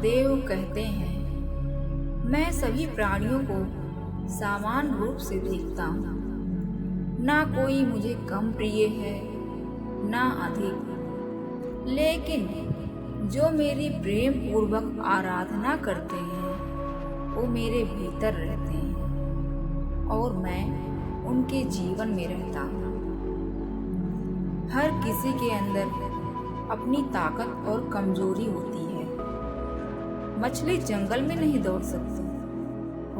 महादेव कहते हैं, मैं सभी प्राणियों को समान रूप से देखता हूँ। ना कोई मुझे कम प्रिय है ना अधिक, लेकिन जो मेरी प्रेम पूर्वक आराधना करते हैं वो मेरे भीतर रहते हैं और मैं उनके जीवन में रहता हूँ। हर किसी के अंदर अपनी ताकत और कमजोरी होती है। मछली जंगल में नहीं दौड़ सकती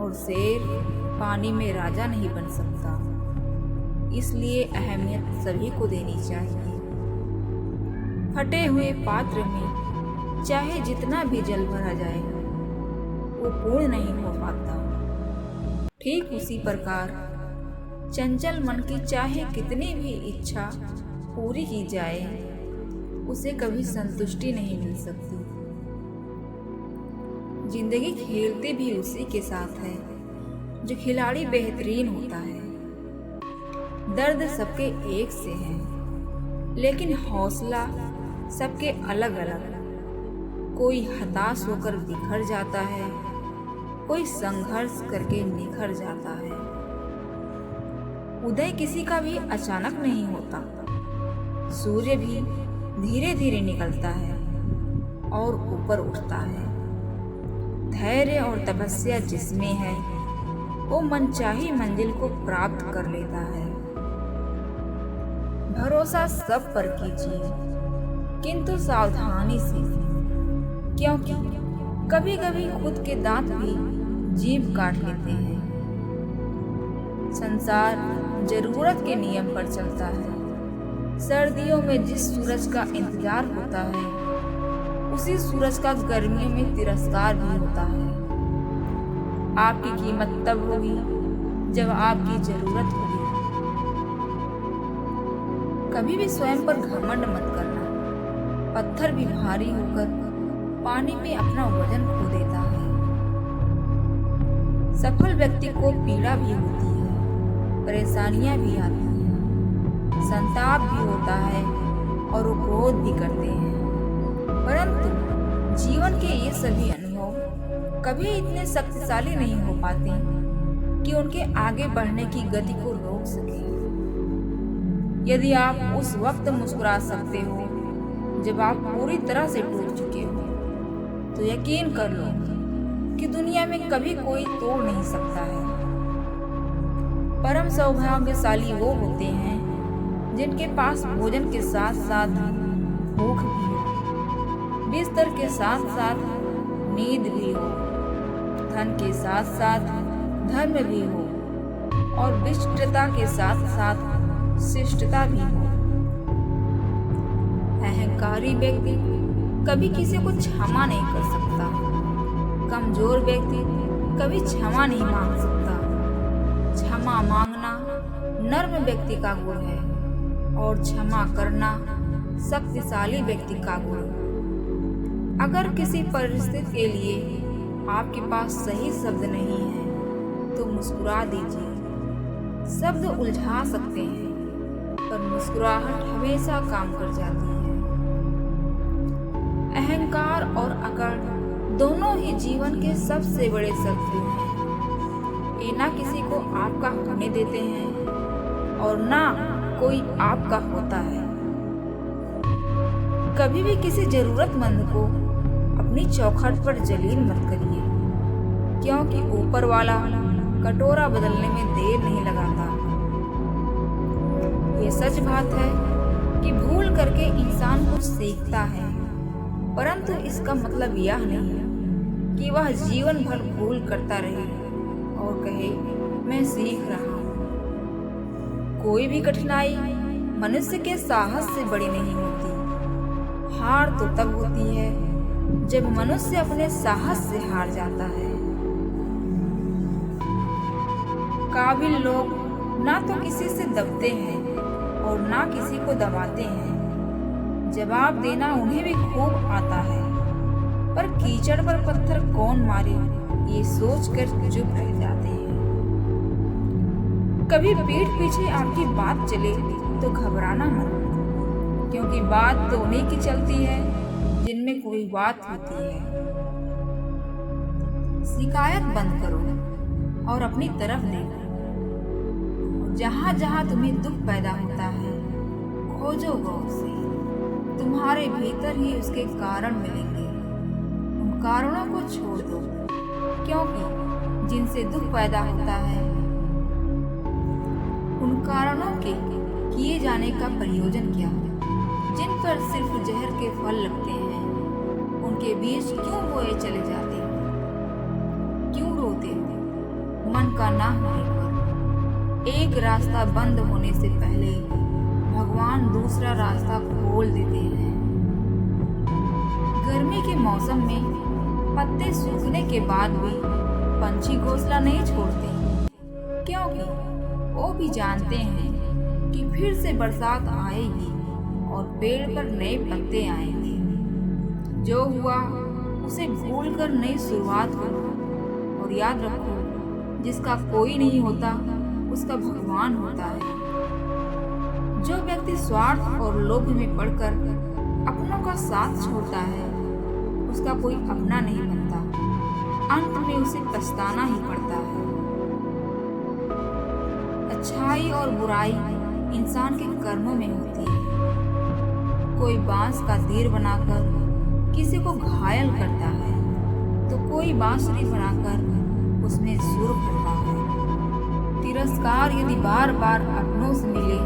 और शेर पानी में राजा नहीं बन सकता। इसलिए अहमियत सभी को देनी चाहिए। फटे हुए पात्र में चाहे जितना भी जल भरा जाए वो पूर्ण नहीं हो पाता। ठीक उसी प्रकार चंचल मन की चाहे कितनी भी इच्छा पूरी की जाए उसे कभी संतुष्टि नहीं मिल सकती। जिंदगी खेलते भी उसी के साथ है जो खिलाड़ी बेहतरीन होता है। दर्द सबके एक से है, लेकिन हौसला सबके अलग अलग। कोई हताश होकर बिखर जाता है, कोई संघर्ष करके निखर जाता है। उदय किसी का भी अचानक नहीं होता। सूर्य भी धीरे धीरे निकलता है और ऊपर उठता है। धैर्य और तपस्या जिसमें है वो मनचाही मंजिल को प्राप्त कर लेता है। भरोसा सब पर कीजिए, किंतु सावधानी से, क्योंकि कभी कभी खुद के दांत भी जीभ काट लेते हैं। संसार जरूरत के नियम पर चलता है। सर्दियों में जिस सूरज का इंतजार होता है उसी सूरज का गर्मियों में तिरस्कार भी होता है। आपकी कीमत तब होगी जब आपकी जरूरत होगी। कभी भी स्वयं पर घमंड मत करना। पत्थर भी भारी होकर पानी में अपना वजन खो देता है। सफल व्यक्ति को पीड़ा भी होती है, परेशानियां भी आती हैं, संताप भी होता है और वो क्रोध भी करते हैं। परंतु जीवन के ये सभी अनुभव कभी इतने शक्तिशाली नहीं हो पाते कि उनके आगे बढ़ने की गति को रोक सके। यदि आप उस वक्त मुस्कुरा सकते हो जब आप पूरी तरह से टूट चुके हो, तो यकीन कर लो कि दुनिया में कभी कोई तोड़ नहीं सकता है। परम सौभाग्यशाली वो होते हैं जिनके पास भोजन के साथ साथ भूख भी हो, बिस्तर के साथ साथ नींद भी हो, धन के साथ साथ धर्म भी हो और विशिष्टता के साथ साथ शिष्टता भी हो। अहंकारी व्यक्ति कभी किसी को क्षमा नहीं कर सकता। कमजोर व्यक्ति कभी क्षमा नहीं मांग सकता। क्षमा मांगना नर्म व्यक्ति का गुण है और क्षमा करना शक्तिशाली व्यक्ति का गुण। अगर किसी परिस्थिति के लिए आपके पास सही शब्द नहीं है तो मुस्कुरा दीजिए। शब्द उलझा सकते हैं पर मुस्कुराहट हमेशा काम कर जाती है। अहंकार और अकड़ दोनों ही जीवन के सबसे बड़े शत्रु हैं। ये ना किसी को आपका होने देते हैं और ना कोई आपका होता है। कभी भी किसी जरूरतमंद को अपनी चौखट पर जलील मत करिए, क्योंकि ऊपर वाला कटोरा बदलने में देर नहीं लगाता। ये सच बात है कि भूल करके इंसान कुछ सीखता है, परंतु इसका मतलब यह नहीं कि वह जीवन भर भूल करता रहे और कहे मैं सीख रहा हूँ। कोई भी कठिनाई मनुष्य के साहस से बड़ी नहीं होती। हार तो तब होती है जब मनुष्य अपने साहस से हार जाता है। काबिल लोग ना तो किसी से दबते हैं और ना किसी को दबाते हैं। जवाब देना उन्हें भी खूब आता है, पर कीचड़ पर पत्थर कौन मारे ये सोचकर चुप रह जाते हैं। कभी पीठ पीछे आपकी बात चले तो घबराना मत, क्योंकि बात तो उन्हीं की चलती है जिनमें कोई बात होती है। शिकायत बंद करो और अपनी तरफ देखो। जहाँ जहाँ तुम्हें दुख पैदा होता है, खोजो गौर से। तुम्हारे भीतर ही उसके कारण मिलेंगे। उन कारणों को छोड़ दो, क्योंकि जिनसे दुख पैदा होता है, उन कारणों के किए जाने का प्रयोजन क्या? जिन पर सिर्फ जहर के फल लगते हैं, उनके बीज क्यों बोए चले जाते हैं? क्यों रोते हो मन का ना होने पर? एक रास्ता बंद होने से पहले भगवान दूसरा रास्ता खोल देते हैं। गर्मी के मौसम में पत्ते सूखने के बाद भी पंछी घोंसला नहीं छोड़ते, क्योंकि वो भी जानते हैं कि फिर से बरसात आएगी और पेड़ पर नए पत्ते आएंगे। जो हुआ उसे भूलकर नई शुरुआत करो और याद रखो, जिसका कोई नहीं होता उसका भगवान होता है। जो व्यक्ति स्वार्थ और लोभ में पड़कर अपनों का साथ छोड़ता है, उसका कोई अपना नहीं बनता। अंत में उसे पछताना ही पड़ता है। अच्छाई और बुराई इंसान के कर्मों में होती है। कोई बांस का तीर बनाकर किसी को घायल करता है, तो कोई बांसुरी बनाकर उसमें सुर भरता है। तिरस्कार यदि बार बार अपनों से मिले,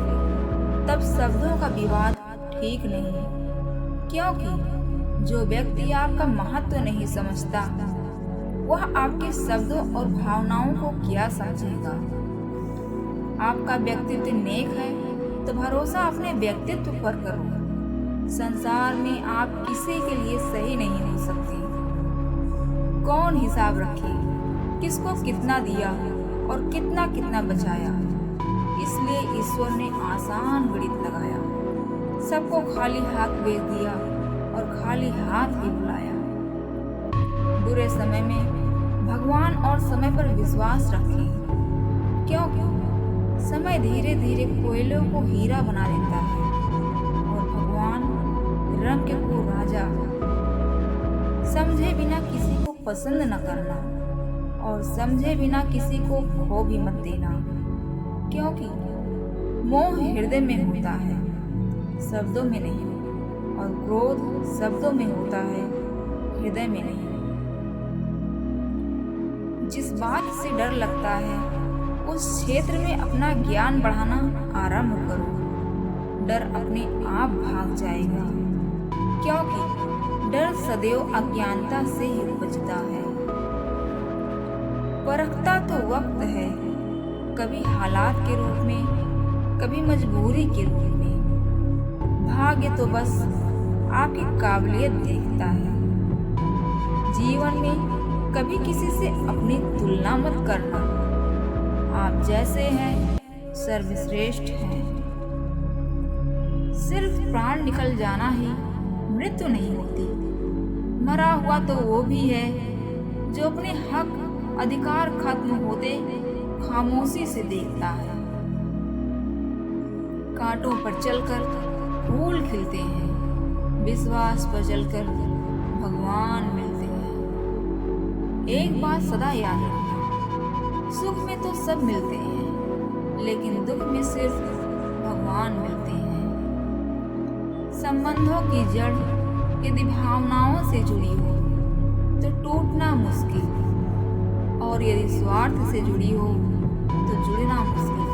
तब शब्दों का विवाद ठीक नहीं, क्योंकि जो व्यक्ति आपका महत्व नहीं समझता, वह आपके शब्दों और भावनाओं को क्या समझेगा? आपका व्यक्तित्व नेक है तो भरोसा अपने व्यक्तित्व पर करो। संसार में आप किसी के लिए सही नहीं हो सकते। कौन हिसाब रखे किसको कितना दिया और कितना कितना बचाया? इसलिए ईश्वर ने आसान गणित लगाया, सबको खाली हाथ भेज दिया और खाली हाथ ही बुलाया। बुरे समय में भगवान और समय पर विश्वास रखें, क्योंकि समय धीरे धीरे कोयलों को हीरा बना देता है और भगवान रंग को राजा। समझे बिना किसी को पसंद न करना और समझे बिना किसी को खो भी मत देना, क्योंकि मोह हृदय में होता है, शब्दों में नहीं, और क्रोध शब्दों में होता है, हृदय में नहीं। जिस बात से डर लगता है, उस क्षेत्र में अपना ज्ञान बढ़ाना आरंभ करो। डर अपने आप भाग जाएगा, क्योंकि डर सदैव अज्ञानता से ही उपजता है। परखता तो वक्त है, कभी हालात के रूप में, कभी मजबूरी के रूप में। भाग्य तो बस आपकी काबिलियत देखता है। जीवन में कभी किसी से अपनी तुलना मत करना। आप जैसे हैं सर्वश्रेष्ठ हैं। सिर्फ प्राण निकल जाना ही मृत्यु नहीं होती। मरा हुआ तो वो भी है जो अपने हक अधिकार खत्म होते खामोशी से देखता है। कांटों पर चलकर फूल खिलते हैं, विश्वास पर चलकर भगवान मिलते हैं। एक बात सदा याद रखना, सुख में तो सब मिलते हैं, लेकिन दुख में सिर्फ भगवान मिलते हैं। संबंधों की जड़ यदि भावनाओं से जुड़ी हो तो टूटना मुश्किल, और यदि स्वार्थ से जुड़ी हो तो जुड़ना मुश्किल।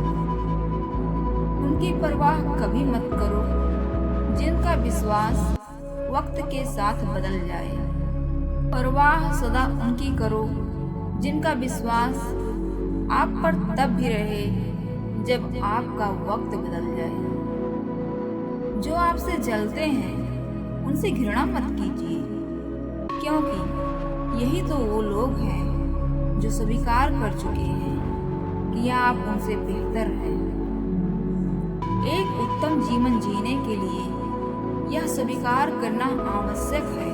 उनकी परवाह कभी मत करो जिनका विश्वास वक्त के साथ बदल जाए। परवाह सदा उनकी करो जिनका विश्वास आप पर तब भी रहे जब आपका वक्त बदल जाए। जो आपसे जलते हैं उनसे घृणा मत कीजिए, क्योंकि यही तो वो लोग हैं जो स्वीकार कर चुके हैं कि आप उनसे बेहतर हैं। एक उत्तम जीवन जीने के लिए यह स्वीकार करना आवश्यक है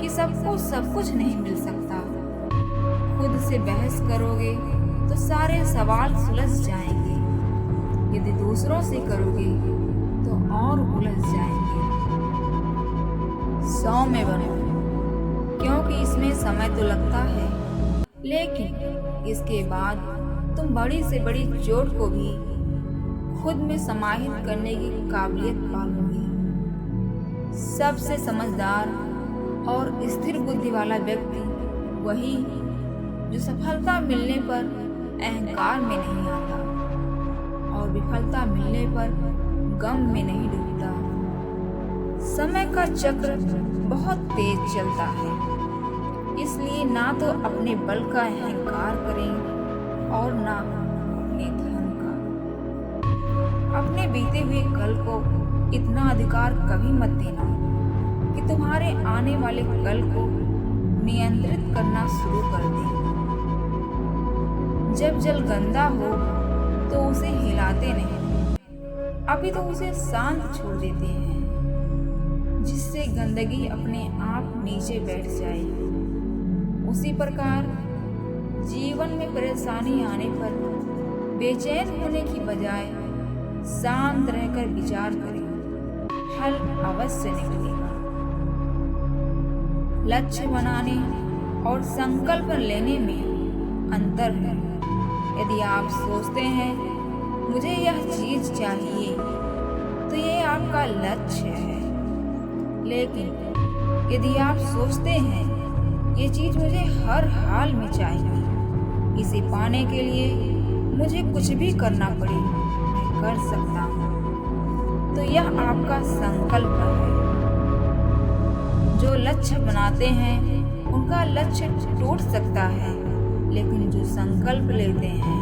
कि सबको सब कुछ नहीं मिल सकता। खुद से बहस करोगे तो सारे सवाल सुलझ जाएंगे, यदि दूसरों से करोगे तो और उलझ जाएंगे। 100 में बनो, क्योंकि इसमें समय तो लगता है, लेकिन इसके बाद तुम बड़ी से बड़ी चोट को भी खुद में समाहित करने की काबिलियत पालोगे। सबसे समझदार और स्थिर बुद्धि वाला व्यक्ति वही जो सफलता मिलने पर अहंकार में नहीं आता और विफलता मिलने पर गम में नहीं डूबता। समय का चक्र बहुत तेज चलता है, इसलिए ना तो अपने बल का अहंकार करें और ना अपने धन का। अपने बीते हुए कल को इतना अधिकार कभी मत देना कि तुम्हारे आने वाले कल को नियंत्रित करना शुरू कर दे। जब जल गंदा हो तो उसे हिलाते नहीं, अभी तो उसे शांत छोड़ देते हैं, जिससे गंदगी अपने आप नीचे बैठ जाए। उसी प्रकार जीवन में परेशानी आने पर बेचैन होने की बजाय शांत रहकर विचार करें, हल अवश्य निकलेगा। लक्ष्य बनाने और संकल्प लेने में अंतर है। यदि आप सोचते हैं मुझे यह चीज चाहिए तो ये आपका लक्ष्य है, लेकिन यदि आप सोचते हैं ये चीज मुझे हर हाल में चाहिए, इसे पाने के लिए मुझे कुछ भी करना पड़े मैं कर सकता हूँ, तो यह आपका संकल्प है। जो लक्ष्य बनाते हैं उनका लक्ष्य टूट सकता है, लेकिन जो संकल्प लेते हैं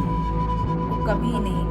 वो कभी नहीं